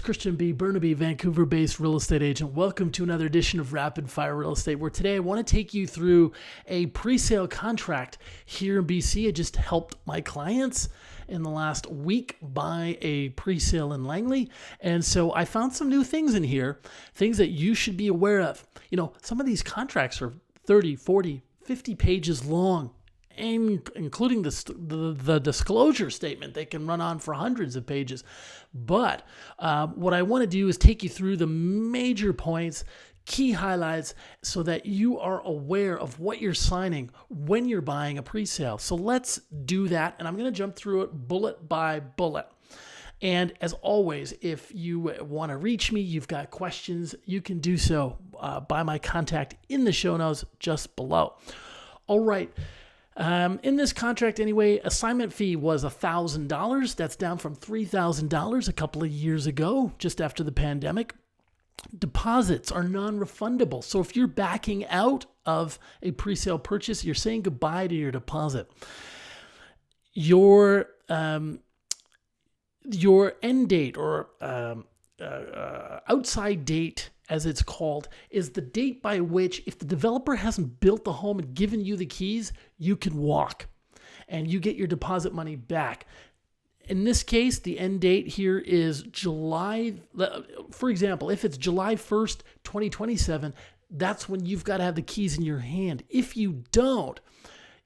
Christian B. Burnaby, Vancouver-based real estate agent. Welcome to another edition of Rapid Fire Real Estate, where today I want to take you through a pre-sale contract here in BC. I just helped my clients in the last week buy a pre-sale in Langley. And so I found some new things in here, things that you should be aware of. You know, some of these contracts are 30, 40, 50 pages long, including the disclosure statement. They can run on for hundreds of pages. But what I want to do is take you through the major points, key highlights, so that you are aware of what you're signing when you're buying a pre-sale. So let's do that. And I'm going to jump through it bullet by bullet. And as always, if you want to reach me, you've got questions, you can do so by my contact in the show notes just below. All right. In this contract anyway, assignment fee was $1,000. That's down from $3,000 a couple of years ago, just after the pandemic. Deposits are non-refundable. So if you're backing out of a pre-sale purchase, you're saying goodbye to your deposit. Your end date or outside date, as it's called, is the date by which, if the developer hasn't built the home and given you the keys, you can walk and you get your deposit money back. In this case, the end date here is July. For example, if it's July 1st, 2027, that's when you've got to have the keys in your hand. If you don't,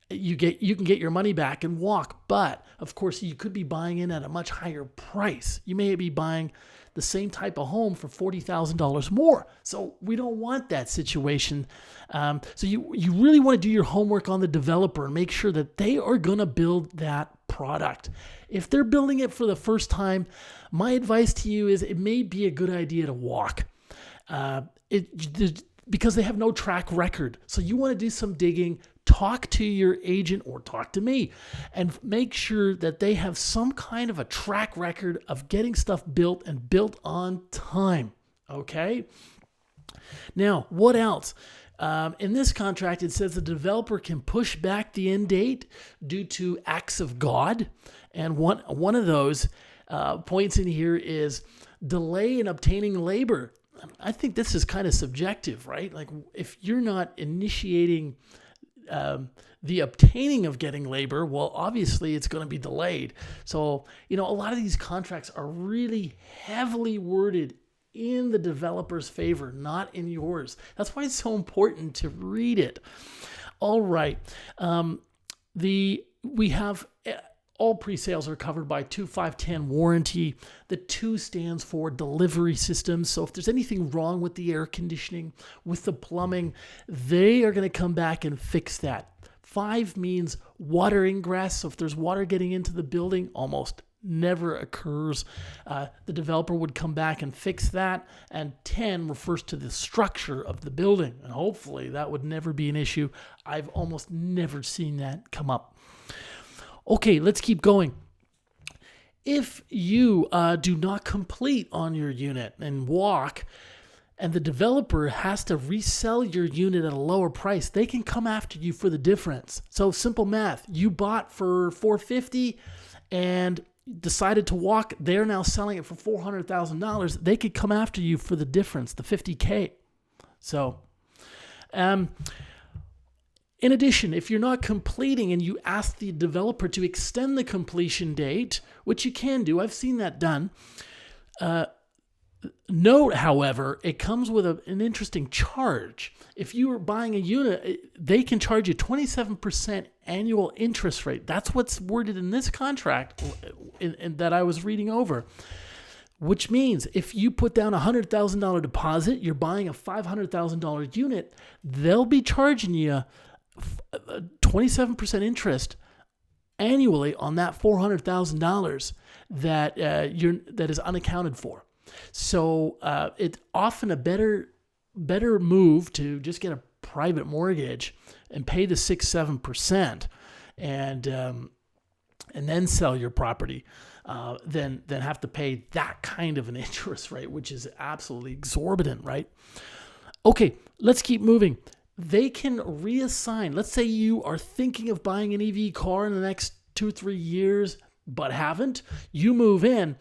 you can get your money back and walk. But of course, you could be buying in at a much higher price. You may be buying the same type of home for $40,000 more. So we don't want that situation. So you really want to do your homework on the developer and make sure that they are going to build that product. If they're building it for the first time, my advice to you is it may be a good idea to walk. Because they have no track record. So you want to do some digging, talk to your agent or talk to me and make sure that they have some kind of a track record of getting stuff built and built on time. Okay? Now, what else? In this contract, it says the developer can push back the end date due to acts of God. And one of those points in here is delay in obtaining labor. I think this is kind of subjective, right? Like if you're not initiating the obtaining of getting labor, well, obviously it's going to be delayed. So, a lot of these contracts are really heavily worded in the developer's favor, not in yours. That's why it's so important to read it. All right. We have all pre-sales are covered by 2510 warranty. The 2 stands for delivery systems. So if there's anything wrong with the air conditioning, with the plumbing, they are going to come back and fix that. 5 means water ingress. So if there's water getting into the building, almost never occurs. The developer would come back and fix that. And 10 refers to the structure of the building. And hopefully that would never be an issue. I've almost never seen that come up. Okay, let's keep going. If you do not complete on your unit and walk, and the developer has to resell your unit at a lower price, they can come after you for the difference. So simple math, you bought for $450 and decided to walk, they're now selling it for $400,000. They could come after you for the difference, the $50K. So, in addition, if you're not completing and you ask the developer to extend the completion date, which you can do, I've seen that done. Note, however, it comes with an interesting charge. If you are buying a unit, they can charge you 27% annual interest rate. That's what's worded in this contract that I was reading over. Which means if you put down a $100,000 deposit, you're buying a $500,000 unit, they'll be charging you 27% interest annually on that $400,000 that is unaccounted for. So it's often a better move to just get a private mortgage and pay the 6-7% and then sell your property than have to pay that kind of an interest rate, which is absolutely exorbitant, right? Okay, let's keep moving. They can reassign. Let's say you are thinking of buying an EV car in the next 2-3 years, but haven't. You move in,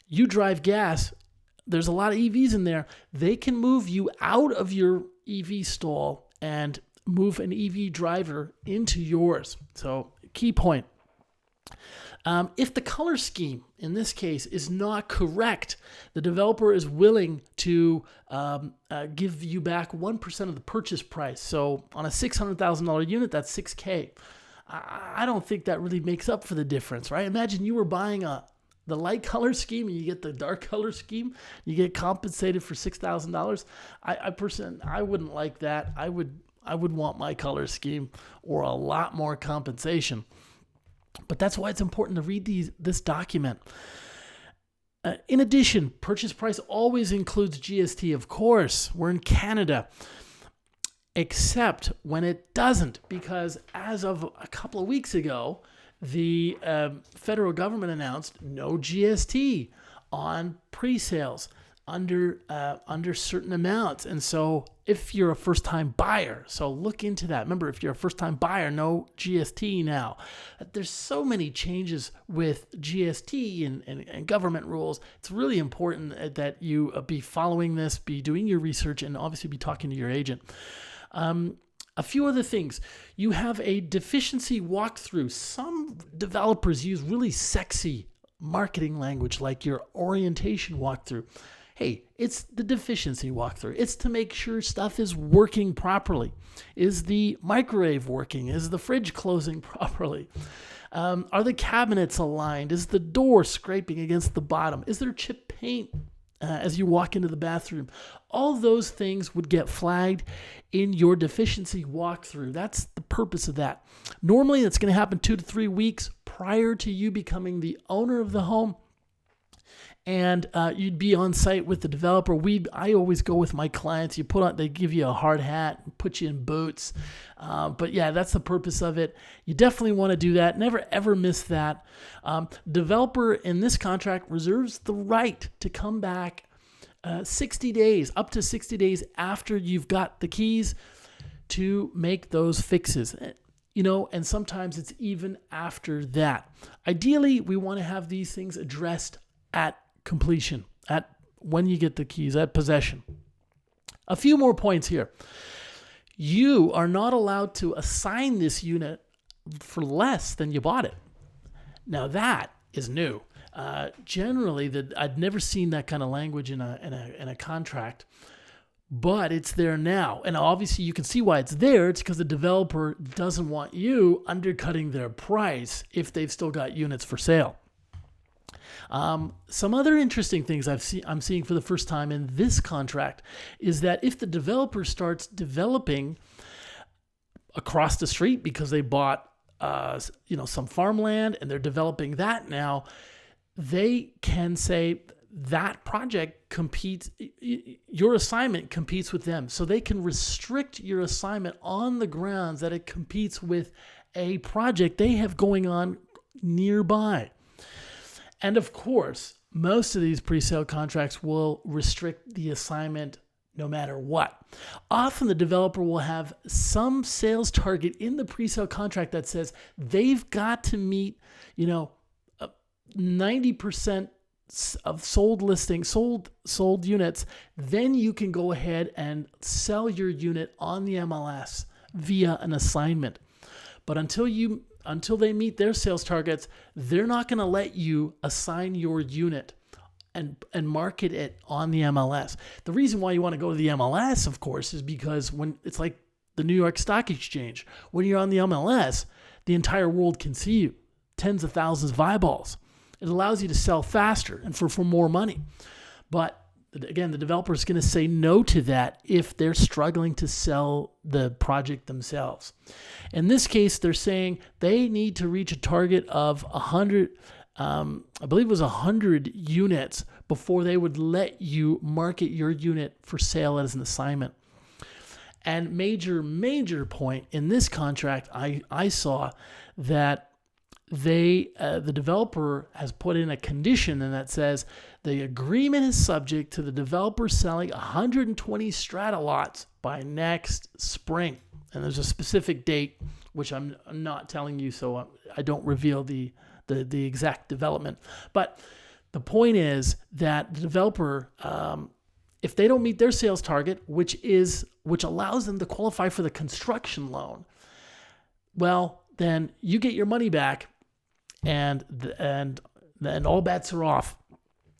you drive gas. there's a lot of EVs in there. They can move you out of your EV stall and move an EV driver into yours. So key point. If the color scheme in this case is not correct, the developer is willing to give you back 1% of the purchase price. So on a $600,000 unit, that's $6,000. I don't think that really makes up for the difference, right? Imagine you were buying the light color scheme and you get the dark color scheme. You get compensated for $6,000. I wouldn't like that. I would want my color scheme or a lot more compensation. But that's why it's important to read this document. In addition, purchase price always includes GST, of course. We're in Canada. Except when it doesn't, because as of a couple of weeks ago, the federal government announced no GST on pre-sales under certain amounts. And so if you're a first-time buyer, so look into that. Remember, if you're a first-time buyer, no GST now. There's so many changes with GST and government rules. It's really important that you be following this, be doing your research, and obviously be talking to your agent. A few other things. You have a deficiency walkthrough. Some developers use really sexy marketing language like your orientation walkthrough. Hey, it's the deficiency walkthrough. It's to make sure stuff is working properly. Is the microwave working? Is the fridge closing properly? Are the cabinets aligned? Is the door scraping against the bottom? Is there chip paint as you walk into the bathroom? All those things would get flagged in your deficiency walkthrough. That's the purpose of that. Normally, it's going to happen 2 to 3 weeks prior to you becoming the owner of the home. And you'd be on site with the developer. I always go with my clients. They give you a hard hat, put you in boots. But yeah, that's the purpose of it. You definitely want to do that. Never ever miss that. Developer in this contract reserves the right to come back 60 days, up to 60 days after you've got the keys to make those fixes. And sometimes it's even after that. Ideally, we want to have these things addressed at completion, at when you get the keys, at possession. A few more points here. You are not allowed to assign this unit for less than you bought it. Now that is new. Generally, I'd never seen that kind of language in a contract, but it's there now. And obviously, you can see why it's there. It's because the developer doesn't want you undercutting their price if they've still got units for sale. Some other interesting things I'm seeing for the first time in this contract is that if the developer starts developing across the street because they bought some farmland and they're developing that now, they can say that project competes, your assignment competes with them. So they can restrict your assignment on the grounds that it competes with a project they have going on nearby. And of course, most of these pre-sale contracts will restrict the assignment no matter what. Often the developer will have some sales target in the pre-sale contract that says they've got to meet, 90% of sold listings, sold units. Then you can go ahead and sell your unit on the MLS via an assignment. But until they meet their sales targets, they're not going to let you assign your unit and market it on the MLS. The reason why you want to go to the MLS, of course, is because when it's like the New York Stock Exchange, when you're on the MLS, the entire world can see you, tens of thousands of eyeballs. It allows you to sell faster and for more money. But again, the developer is going to say no to that if they're struggling to sell the project themselves. In this case, they're saying they need to reach a target of 100, I believe it was 100 units before they would let you market your unit for sale as an assignment. And major point in this contract, I saw that the developer has put in a condition and that says the agreement is subject to the developer selling 120 strata lots by next spring. And there's a specific date, which I'm not telling you, so I don't reveal the exact development. But The point is that the developer, if they don't meet their sales target, which allows them to qualify for the construction loan, well, then you get your money back, and all bets are off.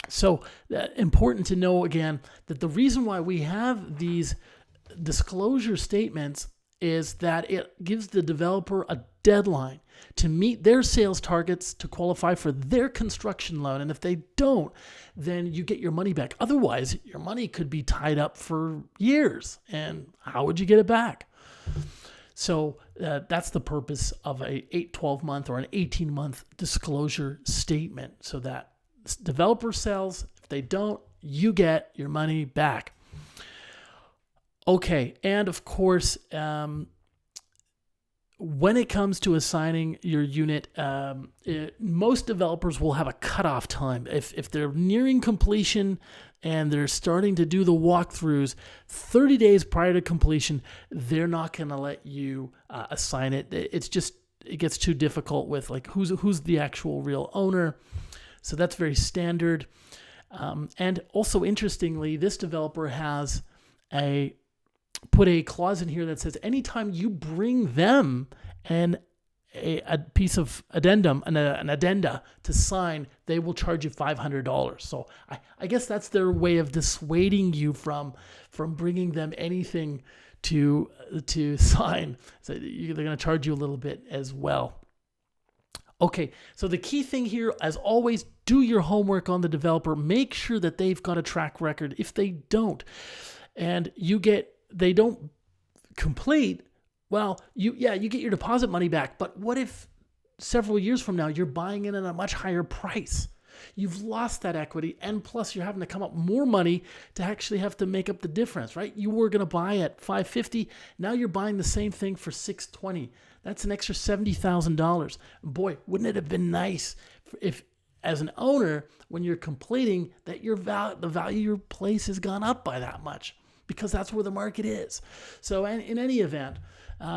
So important to know again that the reason why we have these disclosure statements is that it gives the developer a deadline to meet their sales targets to qualify for their construction loan. And if they don't, then you get your money back. Otherwise, your money could be tied up for years. And how would you get it back? So that's the purpose of a 8, 12 month or an 18-month disclosure statement, so that developer sells. If they don't, you get your money back. Okay, and of course, when it comes to assigning your unit, most developers will have a cutoff time. If they're nearing completion and they're starting to do the walkthroughs 30 days prior to completion, they're not going to let you assign it. It gets too difficult with like who's the actual real owner. So that's very standard. And also interestingly, this developer has put a clause in here that says anytime you bring them a piece of addendum, an addenda to sign, they will charge you $500. So I guess that's their way of dissuading you from bringing them anything to sign. So they're going to charge you a little bit as well. Okay, so the key thing here, as always, do your homework on the developer. Make sure that they've got a track record. If they don't, and they don't complete, well, you get your deposit money back. But what if several years from now you're buying in at a much higher price? You've lost that equity, and plus you're having to come up more money to actually have to make up the difference, right? You were going to buy at $550, now you're buying the same thing for $620. That's an extra $70,000. Boy, wouldn't it have been nice if, as an owner, when you're completing, that the value of your place has gone up by that much, because that's where the market is. So in any event,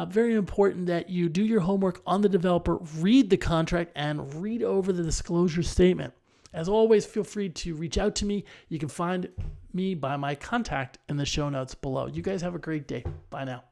very important that you do your homework on the developer, read the contract, and read over the disclosure statement. As always, feel free to reach out to me. You can find me by my contact in the show notes below. You guys have a great day. Bye now.